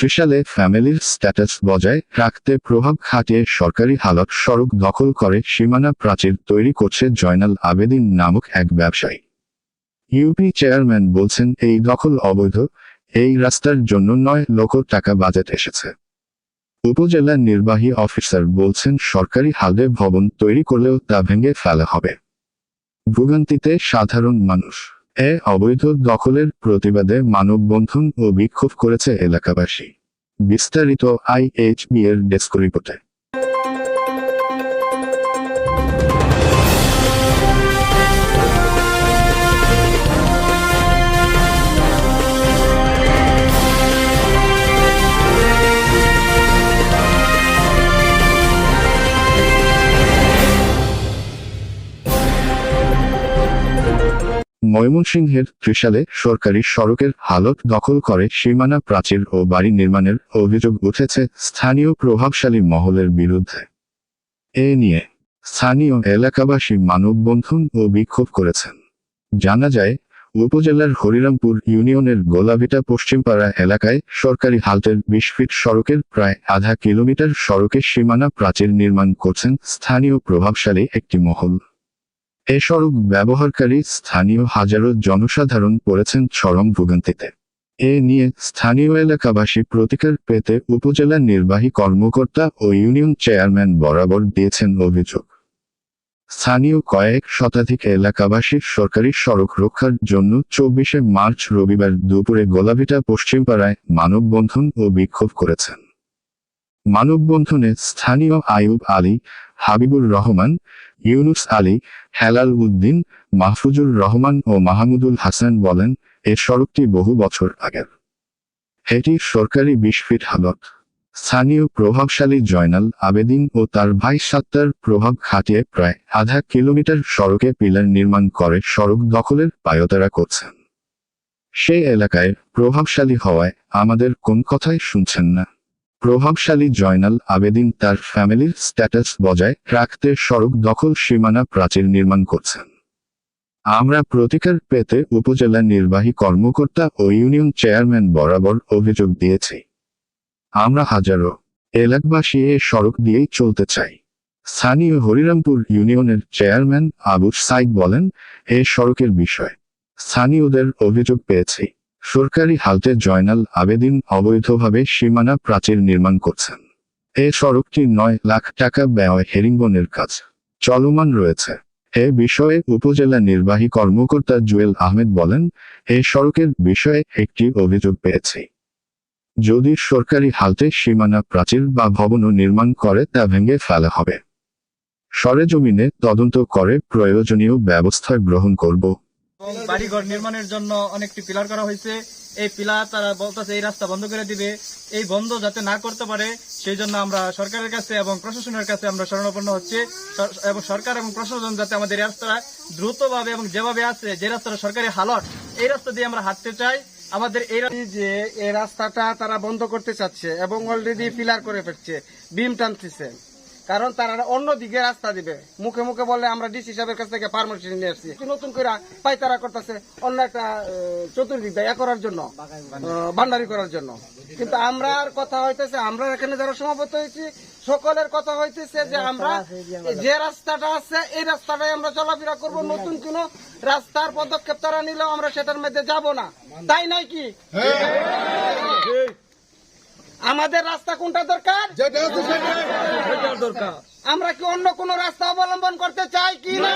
ত্রিশালে ফ্যামিলির স্ট্যাটাস বজায় রাখতে প্রভাব খাটিয়ে সরকারি হালট সড়ক দখল করে সীমানা প্রাচীর তৈরি করছে জয়নাল আবেদিন নামক এক ব্যবসায়ী। ইউপি চেয়ারম্যান বলছেন এই দখল অবৈধ, এই রাস্তার জন্য 9 লক্ষ টাকা বাজেট এসেছে। উপজেলা নির্বাহী অফিসার বলছেন সরকারি হালে ভবন তৈরি করলেও তা ভেঙে ফেলা হবে। ভোগান্তিতে সাধারণ মানুষ। অবৈধ দখলের প্রতিবাদে মানববন্ধন ও বিক্ষোভ করেছে এলাকাবাসী। বিস্তারিত IHB এর ডেস্ক রিপোর্টে। ময়মনসিংহের ত্রিশালে সরকারি সড়কের হালট দখল করে সীমানা প্রাচীর ও বাড়ি নির্মাণের অভিযোগ উঠেছে স্থানীয় প্রভাবশালী মহলের বিরুদ্ধে। এ নিয়ে স্থানীয় এলাকাবাসী মানববন্ধন ও বিক্ষোভ করেছেন। জানা যায়, উপজেলার হরিরামপুর ইউনিয়নের গোলাভিটা পশ্চিমপাড়া এলাকায় সরকারি হালটের 20 ফিট সড়কের প্রায় আধা কিলোমিটার সড়কে সীমানা প্রাচীর নির্মাণ করছেন স্থানীয় প্রভাবশালী একটি মহল। এ সড়ক ব্যবহারকারী স্থানীয় হাজারো জনসাধারণ পড়েছেন চরম ভোগান্তিতে। এ নিয়ে স্থানীয় এলাকাবাসী প্রতিকার পেতে উপজেলা নির্বাহী কর্মকর্তা ও ইউনিয়ন চেয়ারম্যান বরাবর দিয়েছেন অভিযোগ। স্থানীয় কয়েক শতাধিক এলাকাবাসী সরকারি সড়ক রক্ষার জন্য 24 মার্চ রবিবার দুপুরে গোলাভিটা পশ্চিমপাড়ায় মানববন্ধন ও বিক্ষোভ করেছেন। মানববন্ধনে স্থানীয় আইয়ুব আলী, হাবিবুর রহমান, ইউনুস আলী, হেলাল উদ্দিন, মাহফুজুর রহমান ও মাহমুদুল হাসান বলেন, এ সড়কটি বহু বছর আগের। এটি সরকারি 20 ফিট হালট। স্থানীয় প্রভাবশালী জয়নাল আবেদিন ও তার ভাই সাত্তার প্রভাব খাটিয়ে প্রায় আধা কিলোমিটার সড়কে পিলার নির্মাণ করে সড়ক দখলের পায়তারা করছেন। সেই এলাকায় প্রভাবশালী হওয়ায় আমাদের কোন কথাই শুনছেন না। প্রভাবশালী জয়নাল আবেদিন তার ফ্যামিলির স্ট্যাটাস বজায় রাখতে সড়ক দখল সীমানা প্রাচীর নির্মাণ করছেন। আমরা প্রতিকার পেতে উপজেলা নির্বাহী কর্মকর্তা ও ইউনিয়ন চেয়ারম্যান বরাবর অভিযোগ দিয়েছি। আমরা হাজারো এলাকাবাসী এ সড়ক দিয়েই চলতে চাই। স্থানীয় হরিরামপুর ইউনিয়নের চেয়ারম্যান আবু সাইদ বলেন, এ সড়কের বিষয়ে স্থানীয়দের অভিযোগ পেয়েছি। সরকারি হালটে জয়নাল আবেদিন অবৈধভাবে সীমানা প্রাচীর নির্মাণ করছেন। এ সড়কটি 9 লাখ টাকা ব্যয়ে হেরিংবনের কাজ চলমান রয়েছে। এ বিষয়ে উপজেলা নির্বাহী কর্মকর্তা জুয়েল আহমেদ বলেন, এই সড়কের বিষয়ে একটি অভিযোগ পেয়েছি। যদি সরকারি হালটে সীমানা প্রাচীর বা ভবনও নির্মাণ করে তা ভেঙে ফেলা হবে। সরেজমিনে তদন্ত করে প্রয়োজনীয় ব্যবস্থা গ্রহণ করব। বাড়িঘর নির্মাণের জন্য অনেকটি পিলার করা হয়েছে। এই পিলার তারা বলতেছে এই রাস্তা বন্ধ করে দিবে। এই বন্ধ যাতে না করতে পারে সেই জন্য আমরা সরকারের কাছে এবং প্রশাসনের কাছে আমরা শরণাপন্ন হচ্ছে এবং সরকার এবং প্রশাসন যাতে আমাদের এই রাস্তাটা দ্রুতভাবে এবং যেভাবে আছে, যে রাস্তাটা সরকারি হালট, এই রাস্তা দিয়ে আমরা হাঁটতে চাই। আমাদের এই রাস্তাটা তারা বন্ধ করতে চাচ্ছে এবং অলরেডি পিলার করে ফেলছে, বিম টানতেছে, কারণ তারা অন্য দিকে রাস্তা দিবে। মুখে মুখে বলে আমরা ডিসি সাহেবের কাছ থেকে পারমিশন নিয়ে আসছি, নতুন করে পাইতারা করতেছে অন্য একটা চতুর্দিক দেয়া করার জন্য, ভান্ডারি করার জন্য। কিন্তু আমরা কথা হইতেছে, আমরা এখানে যারা সমাবেত হয়েছি সকলের কথা হইতেছে যে আমরা যে রাস্তাটা আছে এই রাস্তাটাই আমরা চলাফেরা করব। নতুন কোন রাস্তার পদক্ষেপ তারা নিলেও আমরা সেটার মধ্যে যাব না, তাই নয় কি? আমাদের রাস্তা কোনটা দরকার? আমরা কি অন্য কোন রাস্তা অবলম্বন করতে চাই কি না?